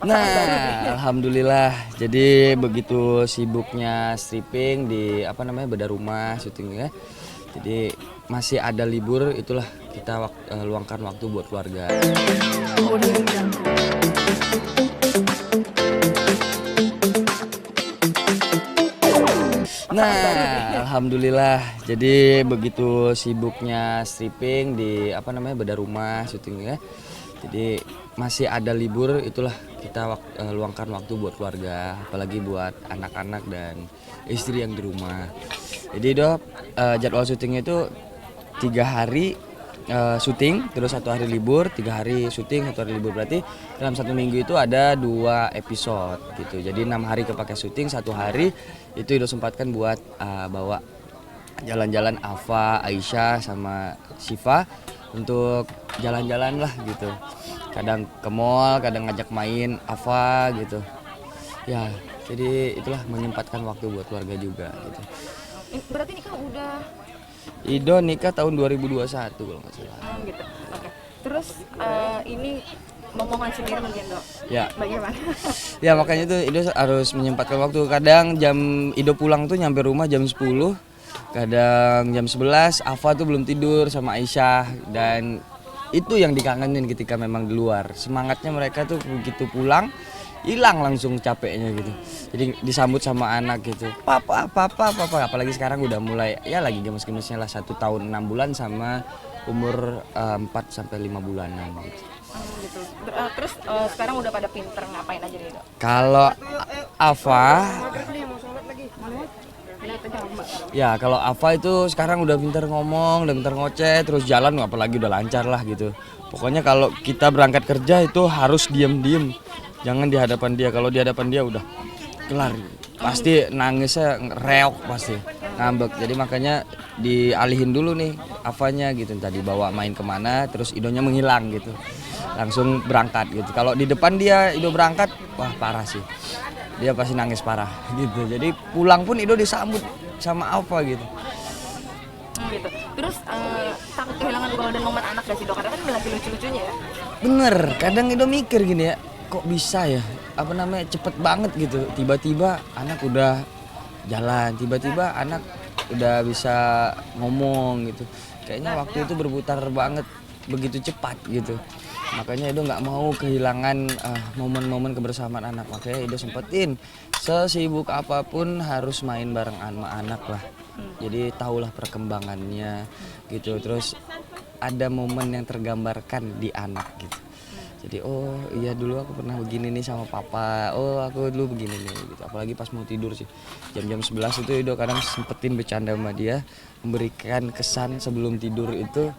Nah, alhamdulillah. Jadi begitu sibuknya stripping di beda rumah syutingnya. Jadi masih ada libur, itulah kita luangkan waktu buat keluarga. Nah, alhamdulillah. Jadi begitu sibuknya stripping di beda rumah syutingnya. Jadi masih ada libur, itulah kita luangkan waktu buat keluarga, apalagi buat anak-anak dan istri yang di rumah. Jadi jadwal syutingnya itu 3 hari syuting, terus 1 hari libur, 3 hari syuting, 1 hari libur. Berarti dalam 1 minggu itu ada 2 episode gitu. Jadi 6 hari kepake syuting, 1 hari itu Ido sempatkan buat bawa jalan-jalan Ava, Aisyah sama Siva untuk jalan-jalan lah gitu. Kadang ke mall, kadang ngajak main Ava gitu. Ya, jadi itulah menyempatkan waktu buat keluarga juga gitu. Berarti nikah udah Ido nikah tahun 2021 kalau nggak salah. gitu. Oke. Terus ini momongan sendiri mungkin, Dok. Ya. Bagaimana? Ya makanya itu Ido harus menyempatkan waktu. Kadang Ido pulang tuh nyampe rumah jam 10, kadang jam 11 Ava tuh belum tidur sama Aisyah, dan itu yang dikangenin ketika memang di luar. Semangatnya mereka tuh begitu pulang hilang langsung capeknya gitu. Jadi disambut sama anak gitu. Papa, apalagi sekarang udah mulai ya lagi gemes-gemesnya lah, 1 tahun 6 bulan sama umur 4 sampai 5 bulanan gitu. Gitu. Terus sekarang udah pada pinter ngapain aja nih, Dok? Kalau Ava, ya kalau Ava itu sekarang udah pintar ngomong, udah pintar ngoceh, terus jalan apalagi udah lancar lah gitu. Pokoknya kalau kita berangkat kerja itu harus diem-diem, jangan di hadapan dia. Kalau di hadapan dia udah kelar, pasti nangisnya reok, pasti ngambek. Jadi makanya dialihin dulu nih Avanya gitu, tadi bawa main kemana, terus Idonya menghilang gitu, langsung berangkat gitu. Kalau di depan Ido berangkat, wah parah sih, dia pasti nangis parah gitu. Jadi pulang pun Ido disambut sama Ava gitu. Gitu. Terus takut kehilangan kalau ada momen anak gak sih, Dok? Karena kan lagi lucu-lucunya ya. Bener, kadang Ido mikir gini ya, kok bisa ya cepet banget gitu. Tiba-tiba anak udah jalan, tiba-tiba anak udah bisa ngomong gitu. Kayaknya waktu itu berputar banget, begitu cepat gitu. Makanya Edo nggak mau kehilangan momen-momen kebersamaan anak. Makanya Edo sempetin sesibuk apapun harus main bareng sama anak lah. Jadi tahulah perkembangannya gitu. Terus ada momen yang tergambarkan di anak gitu. Jadi oh iya dulu aku pernah begini nih sama papa, oh aku dulu begini nih gitu. Apalagi pas mau tidur sih, jam-jam 11 itu Edo kadang sempetin bercanda sama dia, memberikan kesan sebelum tidur itu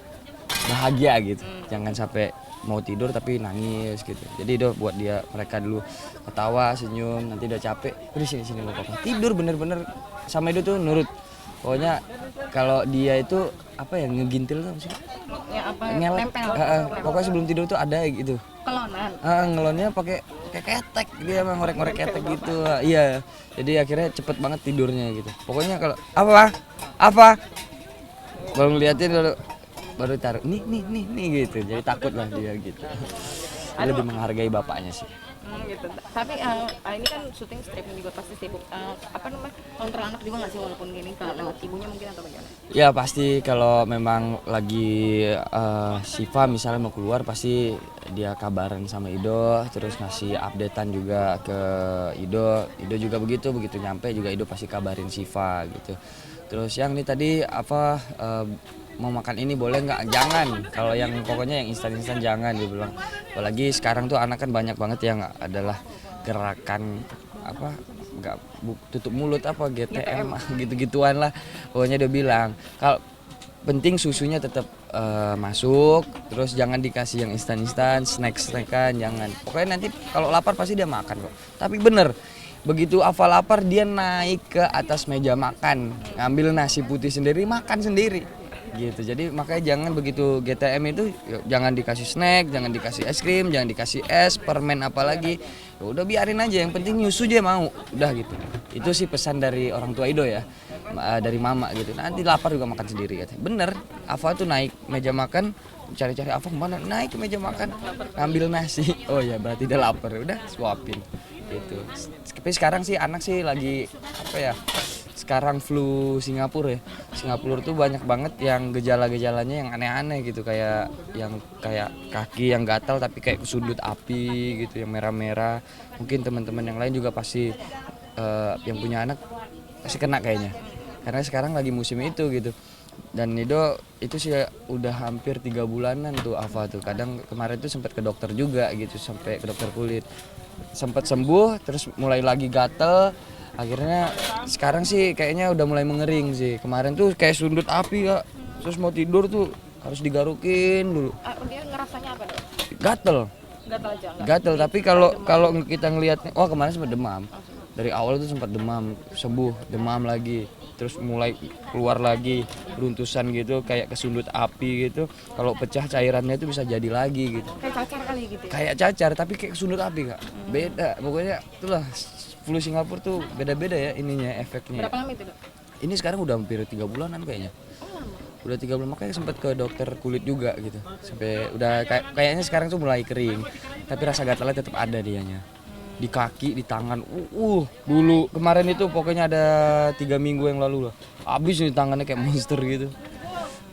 bahagia gitu. Jangan sampai mau tidur tapi nangis gitu. Jadi Edo buat mereka dulu ketawa, senyum, nanti udah capek, udah sini lo papa. Tidur bener-bener sama Edo tuh nurut. Pokoknya kalau dia itu ngegintil tuh sih? Ya apa? Ngelek. Pokoknya sebelum tidur tuh ada gitu. Kelonan. Ngelonnya pakai ketek, dia emang ngorek-ngorek ketek gitu. Iya. Jadi akhirnya cepet banget tidurnya gitu. Pokoknya kalau apa? Baru ngeliatin baru taruh nih gitu. Jadi takut lah dia gitu. Dia lebih menghargai bapaknya sih. Gitu. Tapi ini kan syuting stripping juga pasti sibuk. Kontrol anak juga nggak sih walaupun gini lewat ibunya mungkin atau bagaimana? Ya pasti kalau memang lagi Siva misalnya mau keluar pasti dia kabaran sama Ido, terus ngasih updatean juga ke Ido. Ido juga begitu nyampe juga Ido pasti kabarin Siva gitu. Terus yang ini tadi mau makan ini boleh nggak? Jangan. Kalau yang pokoknya yang instan-instan jangan, dia bilang. Apalagi sekarang tuh anak kan banyak banget yang adalah gerakan nggak tutup mulut GTM gitu-gituan lah. Pokoknya dia bilang kalau penting susunya tetap masuk, terus jangan dikasih yang instan-instan, snack-snackan, jangan. Pokoknya nanti kalau lapar pasti dia makan kok. Tapi bener, begitu Ava lapar dia naik ke atas meja makan, ngambil nasi putih sendiri, makan sendiri gitu. Jadi makanya jangan begitu GTM itu jangan dikasih snack, jangan dikasih es krim, jangan dikasih es, permen apalagi. Ya udah biarin aja, yang penting nyusu dia mau. Udah gitu. Itu sih pesan dari orang tua Ido ya. Dari mama gitu. Nanti lapar juga makan sendiri katanya. Bener, Ava tuh naik meja makan cari-cari apa kemana, naik ke meja makan, ngambil nasi. Oh ya berarti dia lapar, udah suapin gitu. Tapi sekarang sih anak sih lagi apa ya, sekarang flu Singapura ya. Singapura tuh banyak banget yang gejala-gejalanya yang aneh-aneh gitu, kayak kaki yang gatal tapi kayak kesundut api gitu, yang merah-merah. Mungkin teman-teman yang lain juga pasti yang punya anak pasti kena kayaknya. Karena sekarang lagi musim itu gitu. Dan Nido itu sih udah hampir 3 bulanan tuh Ava tuh. Kadang kemarin tuh sempat ke dokter juga gitu, sampai ke dokter kulit. Sempat sembuh terus mulai lagi gatel. Akhirnya sekarang sih kayaknya udah mulai mengering sih. Kemarin tuh kayak sundut api ya. Terus mau tidur tuh harus digarukin dulu. Dia ngerasanya apa dok? Gatel. Gatal aja enggak? Gatel, tapi kalau kita ngelihatnya, wah kemarin sempat demam. Dari awal tuh sempat demam, sembuh, demam lagi. Terus mulai keluar lagi beruntusan gitu, kayak kesundut api gitu. Kalau pecah cairannya itu bisa jadi lagi gitu. Kayak cacar kali gitu ya? Kayak cacar tapi kayak kesundut api Kak. Beda, pokoknya itulah flu Singapura tuh beda-beda ya ininya, efeknya. Berapa lama itu dok? Ini sekarang udah hampir 3 bulanan kayaknya. Udah 3 bulan, makanya sempat ke dokter kulit juga gitu. Sampai udah kayaknya sekarang tuh mulai kering. Tapi rasa gatalnya tetap ada dianya. Di kaki, di tangan. Dulu kemarin itu pokoknya ada 3 minggu yang lalu lah. Habis nih tangannya kayak monster gitu.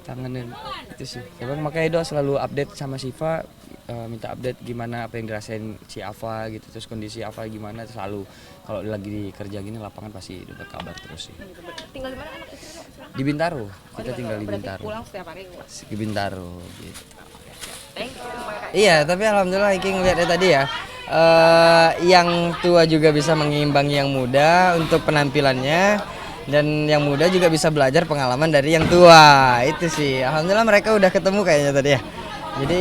Tangannya itu sih. Emang makanya Edo selalu update sama Siva, minta update gimana apa yang dirasain si Ava gitu, terus kondisi Ava gimana, selalu kalau lagi kerja gini lapangan pasti dapat kabar terus sih. Tinggal di mana anak istri dok? Di Bintaro, kita tinggal di Berarti Bintaro. pulang setiap hari? Di Bintaro gitu. Thank you. Iya, tapi alhamdulillah Iki ngeliatnya tadi ya, yang tua juga bisa mengimbangi yang muda untuk penampilannya, dan yang muda juga bisa belajar pengalaman dari yang tua. Itu sih, alhamdulillah mereka udah ketemu kayaknya tadi ya. Jadi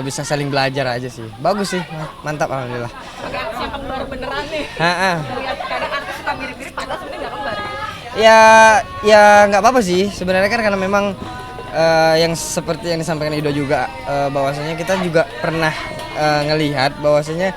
bisa saling belajar aja sih. Bagus sih, mantap alhamdulillah. Kayak si kembar beneran nih. Lihat kadang artis suka mirip-mirip padahal sebenarnya nggak kembar. Ya nggak apa-apa sih. Sebenarnya kan karena memang yang seperti yang disampaikan Ido juga, bahwasanya kita juga pernah ngelihat bahwasanya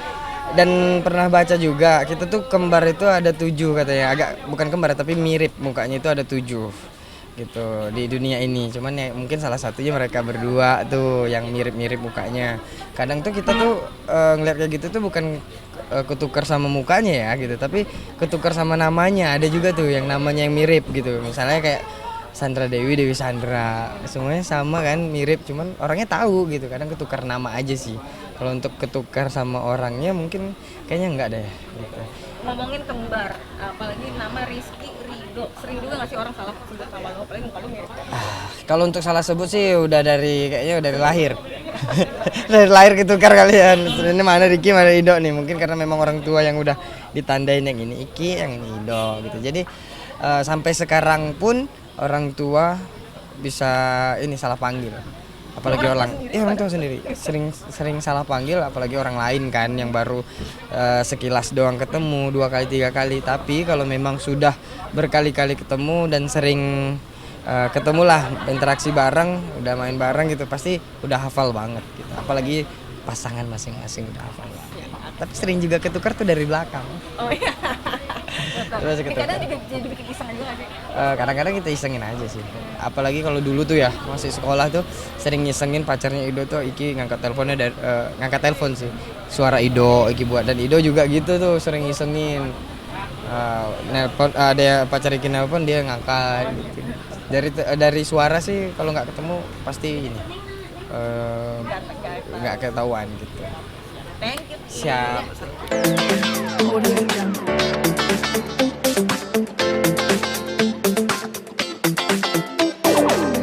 dan pernah baca juga, kita tuh kembar itu ada 7 katanya. Agak bukan kembar tapi mirip mukanya itu ada 7 gitu di dunia ini. Cuman ya mungkin salah satunya mereka berdua tuh yang mirip-mirip mukanya. Kadang tuh kita tuh ngeliat kayak gitu tuh bukan ketukar sama mukanya ya gitu, tapi ketukar sama namanya. Ada juga tuh yang namanya yang mirip gitu. Misalnya kayak Sandra Dewi, Dewi Sandra, semuanya sama kan, mirip, cuman orangnya tahu gitu. Kadang ketukar nama aja sih. Kalau untuk ketukar sama orangnya mungkin kayaknya enggak deh gitu. Ngomongin kembar, apalagi nama Rizky Rido, sering juga nggak sih orang salah sebut sama lo, apalagi muka lo mirip. Kalau untuk salah sebut sih udah kayaknya dari lahir. Dari lahir ketukar kalian. Ini mana Ricky, mana Ido nih. Mungkin karena memang orang tua yang udah ditandain yang ini Iki, yang ini Ido gitu. Jadi sampai sekarang pun orang tua bisa ini salah panggil. Apalagi orang tua sendiri sering salah panggil, apalagi orang lain kan yang baru sekilas doang ketemu 2 kali 3 kali. Tapi kalau memang sudah berkali-kali ketemu dan sering ketemulah, interaksi bareng, udah main bareng gitu, pasti udah hafal banget gitu. Apalagi pasangan masing-masing udah hafal banget. Tapi sering juga ketukar tuh dari belakang. Oh iya. Terus ketukar. Kadang jadi bikin iseng aja nggak sih? Kadang-kadang kita isengin aja sih. Apalagi kalau dulu tuh ya masih sekolah tuh sering ngisengin pacarnya Ido tuh Iki ngangkat teleponnya dari ngangkat telepon sih. Suara Ido Iki buat, dan Ido juga gitu tuh sering ngisengin. Nelpon ada pacar Iki nelpon dia ngangkat gitu. Dari suara sih kalau nggak ketemu pasti ini nggak ketahuan gitu. Thank you. Siap.